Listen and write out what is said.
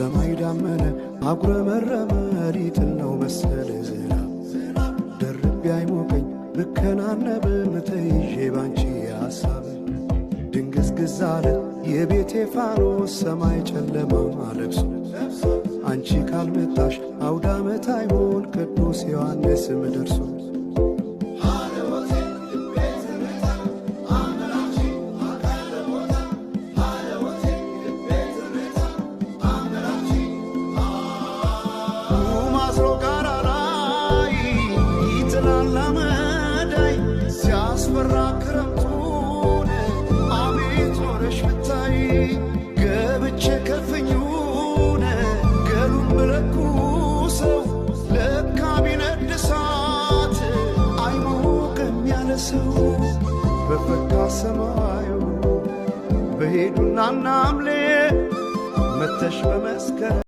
ሰማይ ዳመነ አጉረመረመ ሊጥል ነው መሰለ ዝናብ ደርቤ አይሞቀኝ ብከናነብም ተይዤ ባንቺ ሐሳብ ድንግዝግዝ አለ የቤቴ ፋኖስ ሰማይ ጨለማ ለብሶ አንቺ ካልመጣሽ አውደ ዓመት አይሆን ቅዱስ ዮሐንስም ደርሶ በፈካ ሰማዩ በሄዱና ናምሌ መተሽ በመስከረ